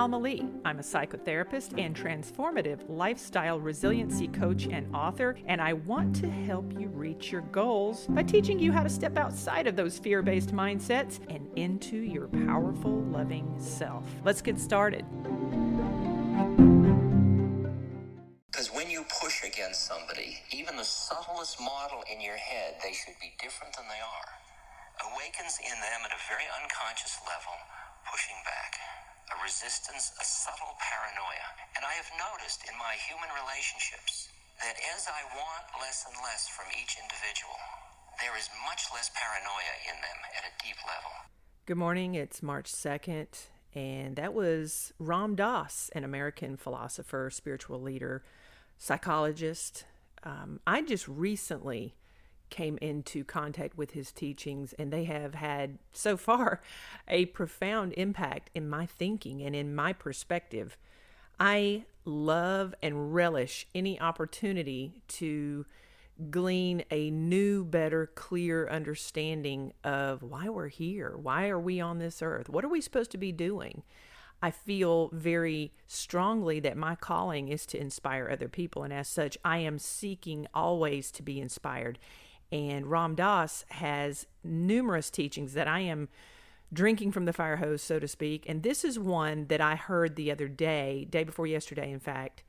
Alma Lee. I'm a psychotherapist and transformative lifestyle resiliency coach and author, and I want to help you reach your goals by teaching you how to step outside of those fear-based mindsets and into your powerful, loving self. Let's get started. Because when you push against somebody, even the subtlest model in your head, they should be different than they are. Awakens in them at a very unconscious level, pushing back. A resistance, a subtle paranoia. And I have noticed in my human relationships that as I want less and less from each individual, there is much less paranoia in them at a deep level. Good morning. It's March 2nd, and that was Ram Dass, an American philosopher, spiritual leader, psychologist. I just recently came into contact with his teachings, and they have had so far a profound impact in my thinking and in my perspective. I love and relish any opportunity to glean a new, better, clear understanding of why we're here. Why are we on this earth? What are we supposed to be doing? I feel very strongly that my calling is to inspire other people, and as such, I am seeking always to be inspired. And Ram Dass has numerous teachings that I am drinking from the fire hose, so to speak. And this is one that I heard the other day before yesterday, in fact,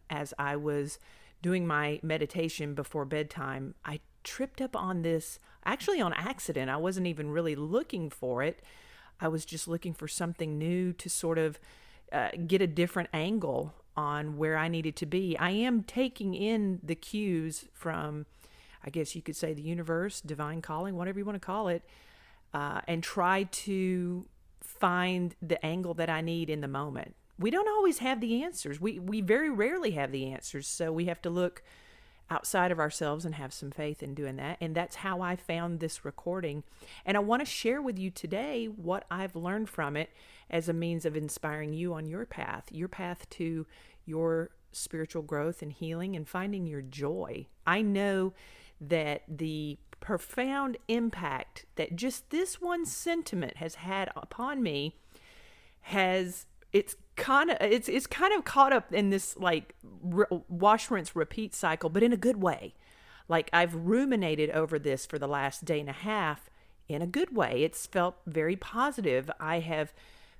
as I was doing my meditation before bedtime. I tripped up on this, actually on accident. I wasn't even really looking for it. I was just looking for something new to sort of get a different angle on where I needed to be. I am taking in the cues from, I guess you could say, the universe, divine calling, whatever you want to call it, and try to find the angle that I need in the moment. We don't always have the answers. We very rarely have the answers, so we have to look outside of ourselves and have some faith in doing that. And that's how I found this recording. And I want to share with you today what I've learned from it as a means of inspiring you on your path to your spiritual growth and healing and finding your joy. I know that the profound impact that just this one sentiment has had upon me it's kind of caught up in this like wash, rinse, repeat cycle, but in a good way. Like I've ruminated over this for the last day and a half in a good way. It's felt very positive. I have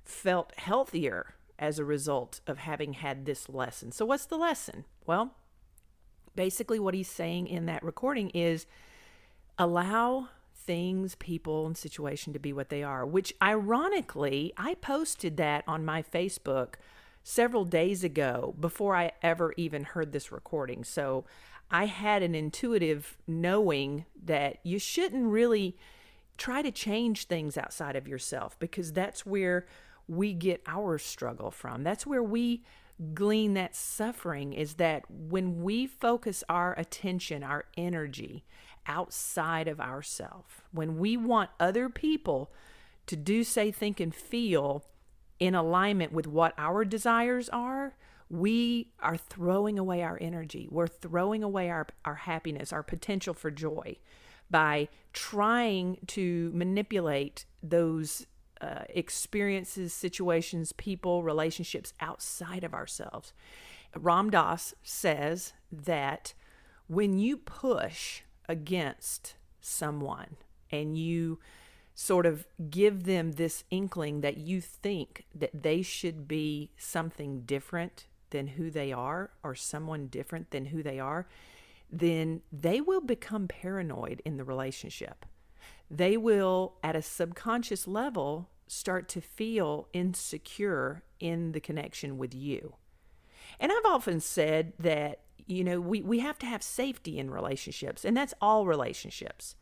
felt healthier as a result of having had this lesson. So what's the lesson? Well, basically what he's saying in that recording is allow things, people, and situation to be what they are, which ironically, I posted that on my Facebook several days ago before I ever even heard this recording. So I had an intuitive knowing that you shouldn't really try to change things outside of yourself, because that's where we get our struggle from. That's where we glean that suffering, is that when we focus our attention, our energy outside of ourselves, when we want other people to do, say, think, and feel in alignment with what our desires are, we are throwing away our energy. We're throwing away our happiness, our potential for joy, by trying to manipulate those experiences, situations, people, relationships outside of ourselves. Ram Dass says that when you push against someone and you sort of give them this inkling that you think that they should be something different than who they are, or someone different than who they are, then they will become paranoid in the relationship. They will, at a subconscious level, start to feel insecure in the connection with you. And I've often said that, we have to have safety in relationships, and that's all relationships.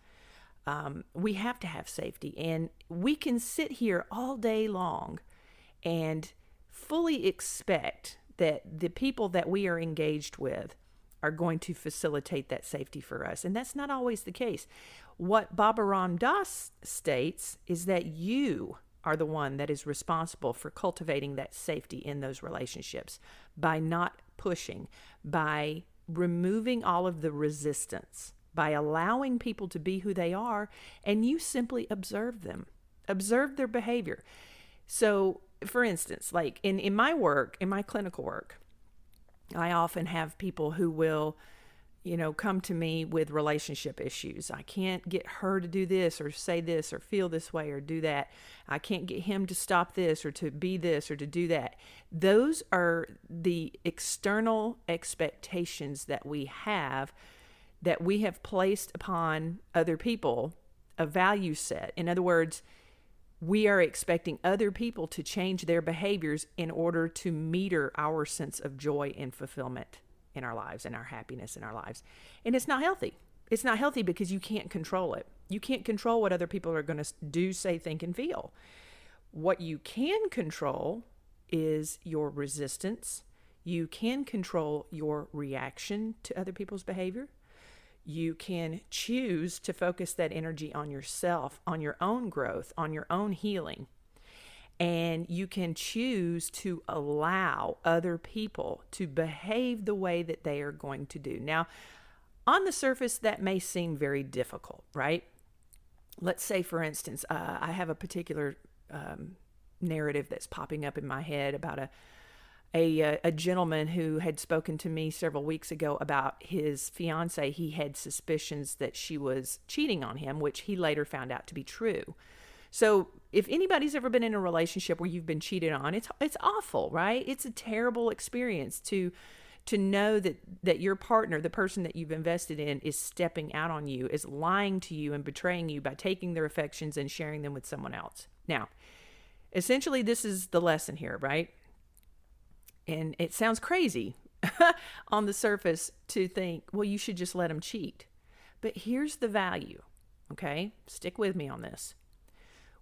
We have to have safety, and we can sit here all day long and fully expect that the people that we are engaged with are going to facilitate that safety for us. And that's not always the case. What Baba Ram Dass states is that you are the one that is responsible for cultivating that safety in those relationships by not pushing, by removing all of the resistance, by allowing people to be who they are, and you simply observe them, observe their behavior. So for instance, like in my work, in my clinical work, I often have people who will, come to me with relationship issues. I can't get her to do this or say this or feel this way or do that. I can't get him to stop this or to be this or to do that. Those are the external expectations that we have placed upon other people, a value set. In other words, we are expecting other people to change their behaviors in order to meter our sense of joy and fulfillment in our lives and our happiness in our lives. And it's not healthy. It's not healthy because you can't control it. You can't control what other people are going to do, say, think, and feel. What you can control is your resistance. You can control your reaction to other people's behavior. You can choose to focus that energy on yourself, on your own growth, on your own healing. And you can choose to allow other people to behave the way that they are going to do. Now, on the surface, that may seem very difficult, right? Let's say, for instance, I have a particular narrative that's popping up in my head about a gentleman who had spoken to me several weeks ago about his fiance. He had suspicions that she was cheating on him, which he later found out to be true. So if anybody's ever been in a relationship where you've been cheated on, it's awful, right? It's a terrible experience to know that your partner, the person that you've invested in, is stepping out on you, is lying to you and betraying you by taking their affections and sharing them with someone else. Now, essentially, this is the lesson here, right? And it sounds crazy on the surface to think, well, you should just let them cheat. But here's the value, okay? Stick with me on this.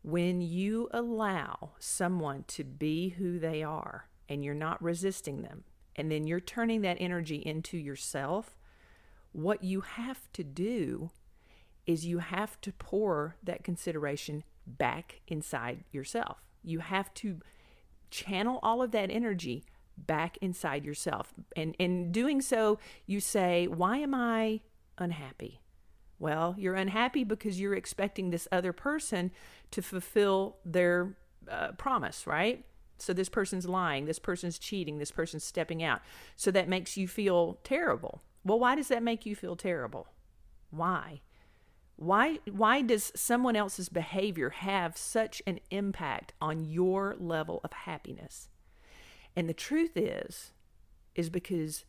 When you allow someone to be who they are and you're not resisting them, and then you're turning that energy into yourself, what you have to do is you have to pour that consideration back inside yourself. You have to channel all of that energy back inside yourself. And in doing so, you say, why am I unhappy? Well, you're unhappy because you're expecting this other person to fulfill their promise, right? So this person's lying, this person's cheating, this person's stepping out. So that makes you feel terrible. Well, why does that make you feel terrible? Why? Why does someone else's behavior have such an impact on your level of happiness? And the truth is because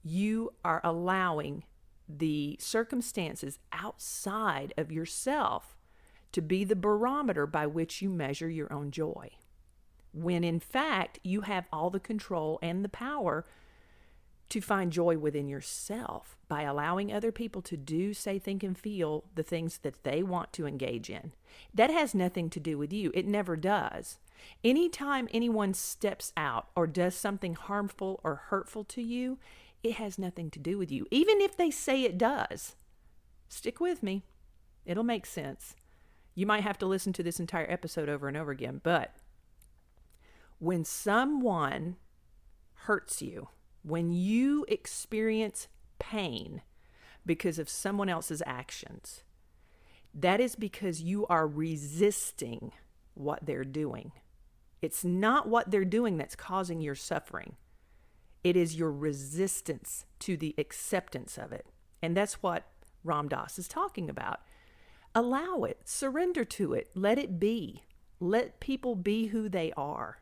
you are allowing the circumstances outside of yourself to be the barometer by which you measure your own joy. When in fact, you have all the control and the power to find joy within yourself by allowing other people to do, say, think, and feel the things that they want to engage in. That has nothing to do with you. It never does. Anytime anyone steps out or does something harmful or hurtful to you, it has nothing to do with you. Even if they say it does. Stick with me. It'll make sense. You might have to listen to this entire episode over and over again, but when someone hurts you, when you experience pain because of someone else's actions, that is because you are resisting what they're doing. It's not what they're doing that's causing your suffering. It is your resistance to the acceptance of it. And that's what Ram Dass is talking about. Allow it, surrender to it, let it be. Let people be who they are.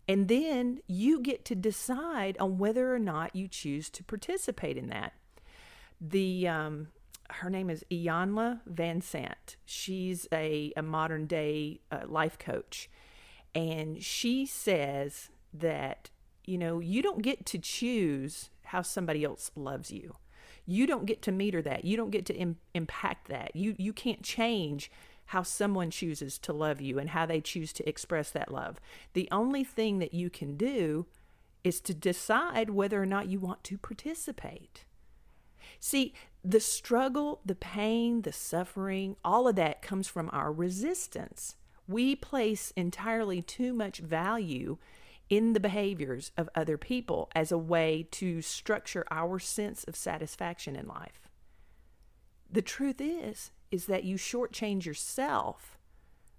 And then you get to decide on whether or not you choose to participate in that. Her name is Iyanla Van Sant. She's a modern day life coach. And she says that, you don't get to choose how somebody else loves you. You don't get to meter that. You don't get to impact that. You can't change how someone chooses to love you and how they choose to express that love. The only thing that you can do is to decide whether or not you want to participate. See, the struggle, the pain, the suffering, all of that comes from our resistance. We place entirely too much value in the behaviors of other people as a way to structure our sense of satisfaction in life. The truth is that you shortchange yourself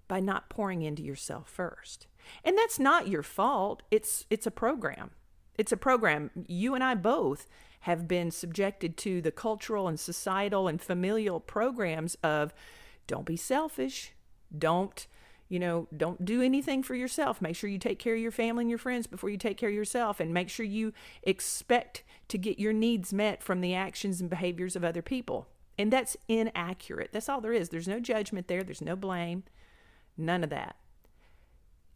by not pouring into yourself first. And that's not your fault. It's a program. It's a program. You and I both have been subjected to the cultural and societal and familial programs of don't be selfish. Don't do anything for yourself. Make sure you take care of your family and your friends before you take care of yourself, and make sure you expect to get your needs met from the actions and behaviors of other people. And that's inaccurate. That's all there is. There's no judgment there. There's no blame. None of that.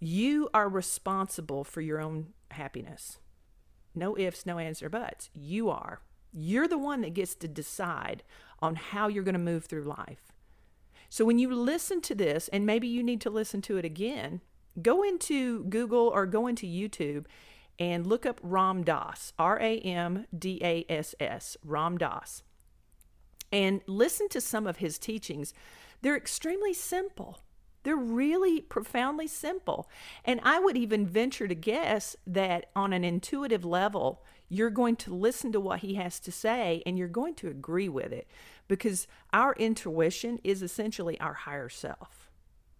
You are responsible for your own happiness. No ifs, no ands, or buts. You are. You're the one that gets to decide on how you're going to move through life. So when you listen to this, and maybe you need to listen to it again, go into Google or go into YouTube and look up Ram Dass, Ramdass, Ram Dass, and listen to some of his teachings. They're extremely simple. They're really profoundly simple. And I would even venture to guess that on an intuitive level, you're going to listen to what he has to say and you're going to agree with it, because our intuition is essentially our higher self.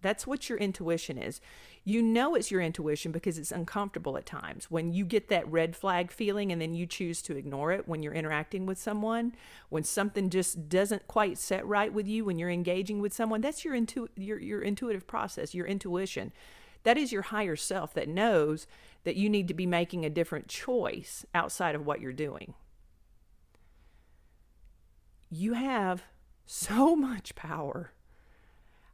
That's what your intuition is. You know it's your intuition because it's uncomfortable at times. When you get that red flag feeling and then you choose to ignore it when you're interacting with someone, when something just doesn't quite set right with you, when you're engaging with someone, that's your intuitive process, your intuition. That is your higher self that knows that you need to be making a different choice outside of what you're doing. You have so much power.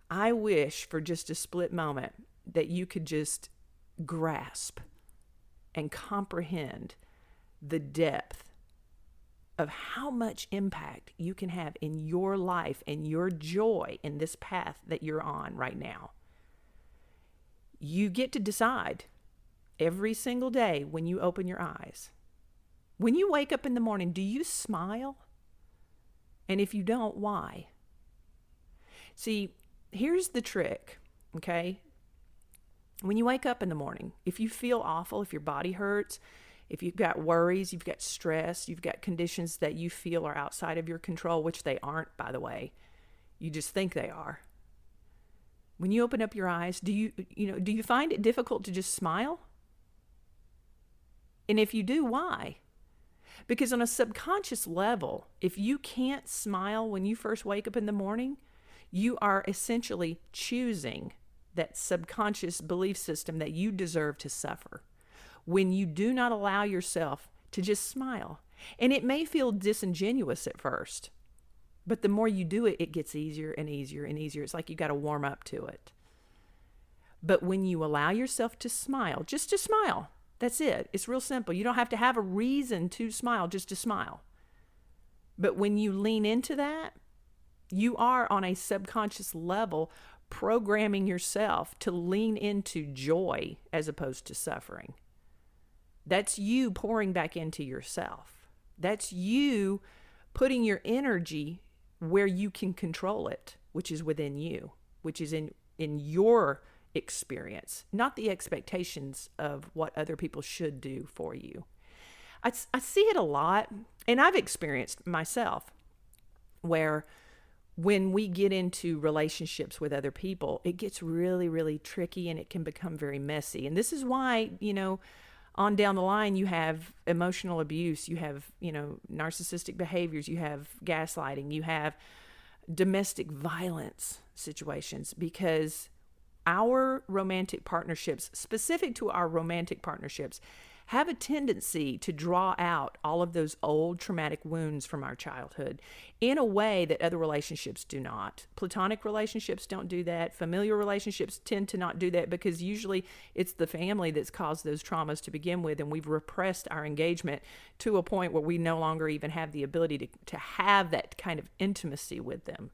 I wish for just a split moment that you could just grasp and comprehend the depth of how much impact you can have in your life and your joy in this path that you're on right now. You get to decide every single day when you open your eyes. When you wake up in the morning, do you smile? And if you don't, why? See, here's the trick, okay? When you wake up in the morning, if you feel awful, if your body hurts, if you've got worries, you've got stress, you've got conditions that you feel are outside of your control, which they aren't, by the way. You just think they are. When you open up your eyes, do you find it difficult to just smile? And if you do, why? Because on a subconscious level, if you can't smile when you first wake up in the morning, you are essentially choosing that subconscious belief system that you deserve to suffer when you do not allow yourself to just smile. And it may feel disingenuous at first, but the more you do it, it gets easier and easier and easier. It's like you got to warm up to it. But when you allow yourself to smile, just to smile, that's it. It's real simple. You don't have to have a reason to smile, just to smile. But when you lean into that, you are on a subconscious level programming yourself to lean into joy as opposed to suffering. That's you pouring back into yourself. That's you putting your energy where you can control it, which is within you, which is in your experience, not the expectations of what other people should do for you. I see it a lot, and I've experienced myself, where when we get into relationships with other people, it gets really, really tricky and it can become very messy. And this is why, on down the line, you have emotional abuse, you have, narcissistic behaviors, you have gaslighting, you have domestic violence situations, because our romantic partnerships, specific to our romantic partnerships, have a tendency to draw out all of those old traumatic wounds from our childhood in a way that other relationships do not. Platonic relationships don't do that. Familial relationships tend to not do that, because usually it's the family that's caused those traumas to begin with, and we've repressed our engagement to a point where we no longer even have the ability to have that kind of intimacy with them.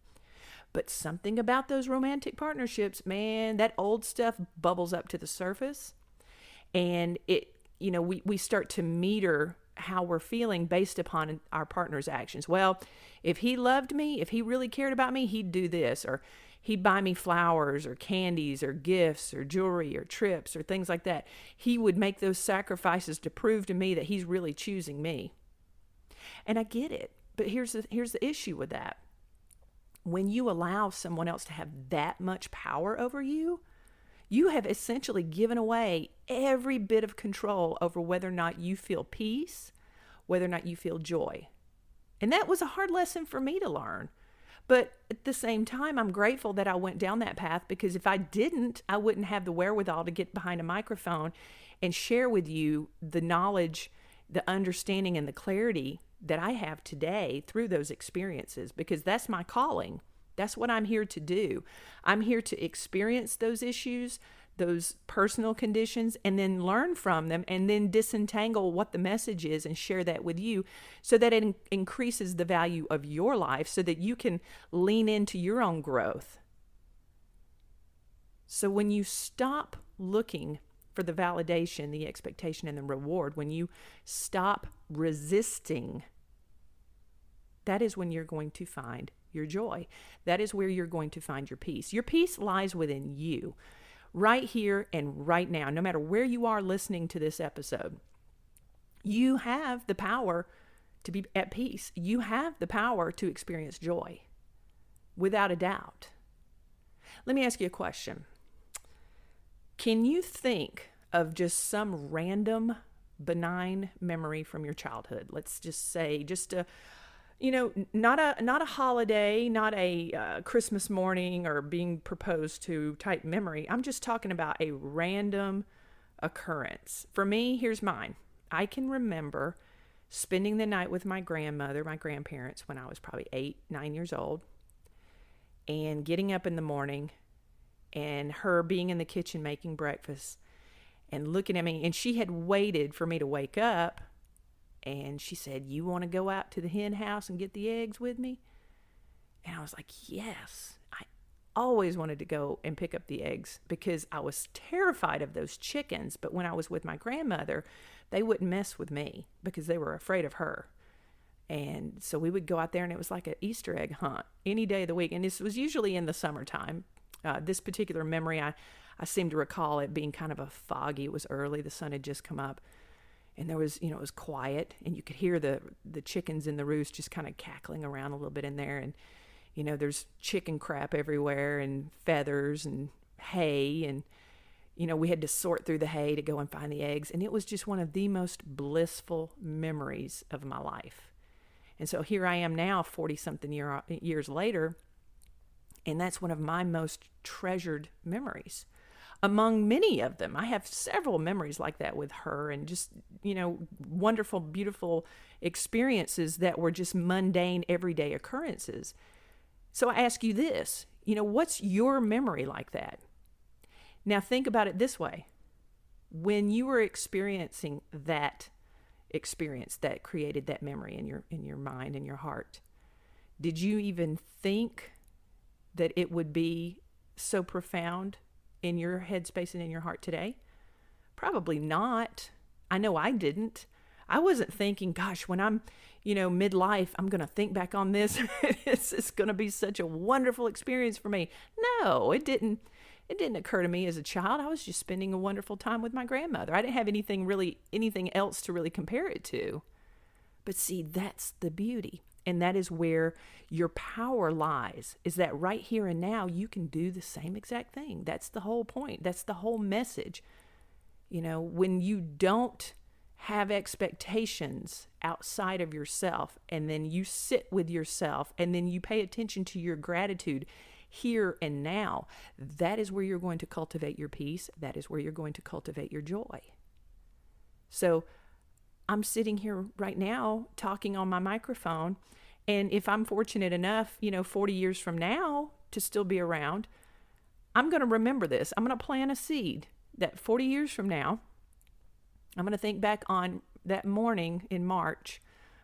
But something about those romantic partnerships, man, that old stuff bubbles up to the surface, and we start to meter how we're feeling based upon our partner's actions. Well, if he loved me, if he really cared about me, he'd do this, or he'd buy me flowers or candies or gifts or jewelry or trips or things like that. He would make those sacrifices to prove to me that he's really choosing me. And I get it, but here's the issue with that. When you allow someone else to have that much power over you, You have essentially given away every bit of control over whether or not you feel peace, whether or not you feel joy. And that was a hard lesson for me to learn. But at the same time, I'm grateful that I went down that path, because if I didn't, I wouldn't have the wherewithal to get behind a microphone and share with you the knowledge, the understanding, and the clarity that I have today through those experiences, because that's my calling. That's what I'm here to do. I'm here to experience those issues, those personal conditions, and then learn from them, and then disentangle what the message is and share that with you, so that it increases the value of your life, so that you can lean into your own growth. So when you stop looking for the validation, the expectation, and the reward, when you stop resisting, that is when you're going to find your joy. That is where you're going to find your peace. Your peace lies within you, right here and right now. No matter where you are listening to this episode, you have the power to be at peace. You have the power to experience joy, without a doubt. Let me ask you a question. Can you think of just some random benign memory from your childhood? Let's just say, not a holiday, not a Christmas morning or being proposed to type memory. I'm just talking about a random occurrence. For me, here's mine. I can remember spending the night with my grandparents, when I was probably 8, 9 years old, and getting up in the morning and her being in the kitchen making breakfast and looking at me. And she had waited for me to wake up. And she said, "You want to go out to the hen house and get the eggs with me?" And I was like, yes. I always wanted to go and pick up the eggs, because I was terrified of those chickens. But when I was with my grandmother, they wouldn't mess with me because they were afraid of her. And so we would go out there, and it was like an Easter egg hunt any day of the week. And this was usually in the summertime. This particular memory, I seem to recall it being kind of a foggy. It was early. The sun had just come up. And there was, it was quiet, and you could hear the chickens in the roost just kind of cackling around a little bit in there. And, there's chicken crap everywhere, and feathers and hay. And, we had to sort through the hay to go and find the eggs. And it was just one of the most blissful memories of my life. And so here I am now, 40-something years later, and that's one of my most treasured memories. Among many of them, I have several memories like that with her, and just, wonderful, beautiful experiences that were just mundane, everyday occurrences. So I ask you this, what's your memory like that? Now think about it this way. When you were experiencing that experience that created that memory in your mind and your heart, did you even think that it would be so profound in your headspace and in your heart today? Probably not. I know I didn't. I wasn't thinking, gosh, when I'm, midlife, I'm going to think back on this. It's going to be such a wonderful experience for me. No, it didn't occur to me as a child. I was just spending a wonderful time with my grandmother. I didn't have anything else to really compare it to. But see, that's the beauty. And that is where your power lies, is that right here and now, you can do the same exact thing. That's the whole point. That's the whole message. When you don't have expectations outside of yourself, and then you sit with yourself, and then you pay attention to your gratitude here and now, that is where you're going to cultivate your peace. That is where you're going to cultivate your joy. So I'm sitting here right now talking on my microphone, and if I'm fortunate enough, 40 years from now to still be around, I'm going to remember this. I'm going to plant a seed that 40 years from now, I'm going to think back on that morning in March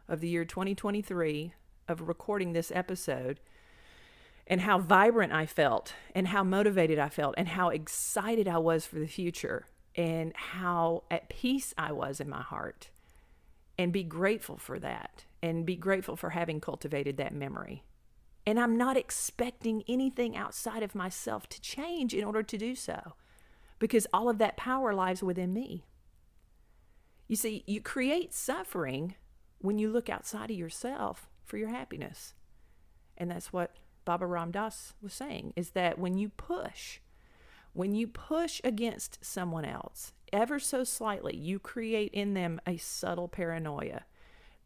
of the year 2023 of recording this episode, and how vibrant I felt, and how motivated I felt, and how excited I was for the future, and how at peace I was in my heart. And be grateful for that, and be grateful for having cultivated that memory. And I'm not expecting anything outside of myself to change in order to do so, because all of that power lies within me. You see, you create suffering when you look outside of yourself for your happiness. And that's what Baba Ram Dass was saying, is that when you push, When you push against someone else, ever so slightly, you create in them a subtle paranoia.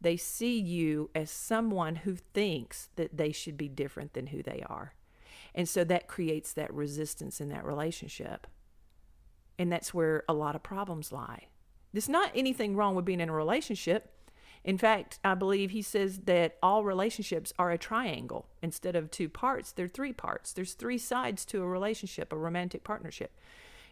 They see you as someone who thinks that they should be different than who they are. And so that creates that resistance in that relationship. And that's where a lot of problems lie. There's not anything wrong with being in a relationship. In fact, I believe he says that all relationships are a triangle. Instead of two parts, they're three parts. There's three sides to a relationship, a romantic partnership.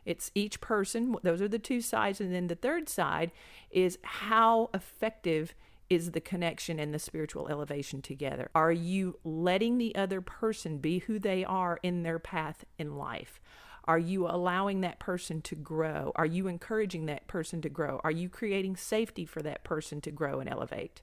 It's each person, those are the two sides, and then the third side is how effective is the connection and the spiritual elevation together. Are you letting the other person be who they are in their path in life? Are you allowing that person to grow? Are you encouraging that person to grow? Are you creating safety for that person to grow and elevate?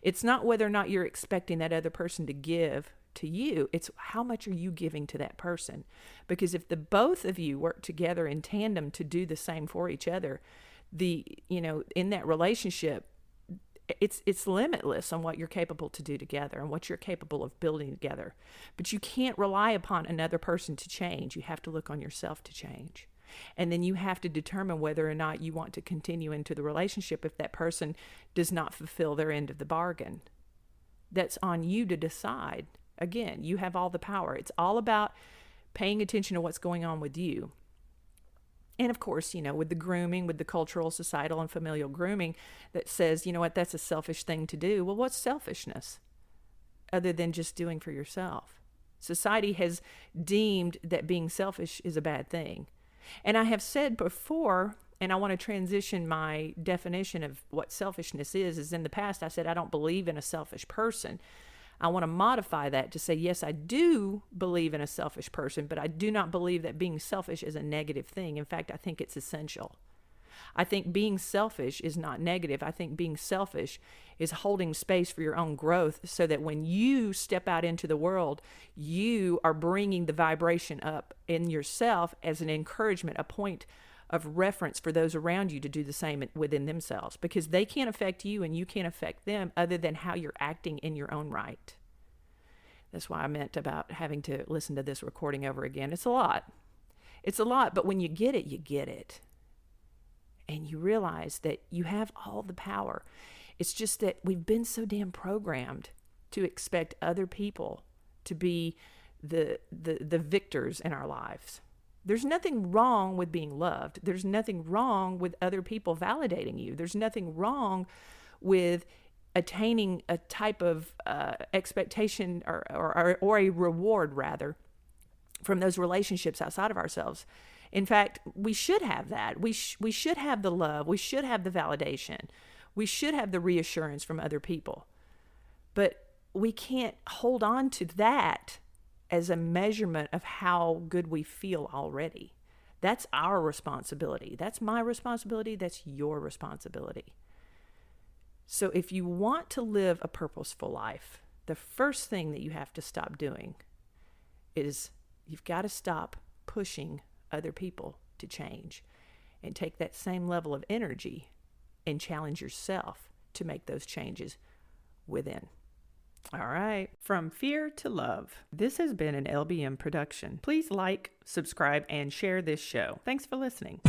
It's not whether or not you're expecting that other person to give to you. It's how much are you giving to that person? Because if the both of you work together in tandem to do the same for each other, in that relationship, it's limitless on what you're capable to do together and what you're capable of building together. But you can't rely upon another person to change. You have to look on yourself to change. And then you have to determine whether or not you want to continue into the relationship if that person does not fulfill their end of the bargain. That's on you to decide. Again, you have all the power. It's all about paying attention to what's going on with you. And of course, with the grooming, with the cultural, societal, and familial grooming that says, that's a selfish thing to do. Well, what's selfishness other than just doing for yourself? Society has deemed that being selfish is a bad thing. And I have said before, and I want to transition my definition of what selfishness is in the past I said I don't believe in a selfish person. I want to modify that to say, yes, I do believe in a selfish person, but I do not believe that being selfish is a negative thing. In fact, I think it's essential. I think being selfish is not negative. I think being selfish is holding space for your own growth so that when you step out into the world, you are bringing the vibration up in yourself as an encouragement, a point of reference for those around you to do the same within themselves, because they can't affect you and you can't affect them other than how you're acting in your own right. That's why I meant about having to listen to this recording over again. It's a lot. It's a lot, but when you get it, you get it. And you realize that you have all the power. It's just that we've been so damn programmed to expect other people to be the victors in our lives. There's nothing wrong with being loved. There's nothing wrong with other people validating you. There's nothing wrong with attaining a type of expectation or a reward, rather, from those relationships outside of ourselves. In fact, we should have that. We should have the love. We should have the validation. We should have the reassurance from other people. But we can't hold on to that as a measurement of how good we feel already. That's our responsibility. That's my responsibility. That's your responsibility. So if you want to live a purposeful life, the first thing that you have to stop doing is you've got to stop pushing other people to change and take that same level of energy and challenge yourself to make those changes within. All right. From fear to love. This has been an LBM production. Please like, subscribe, and share this show. Thanks for listening.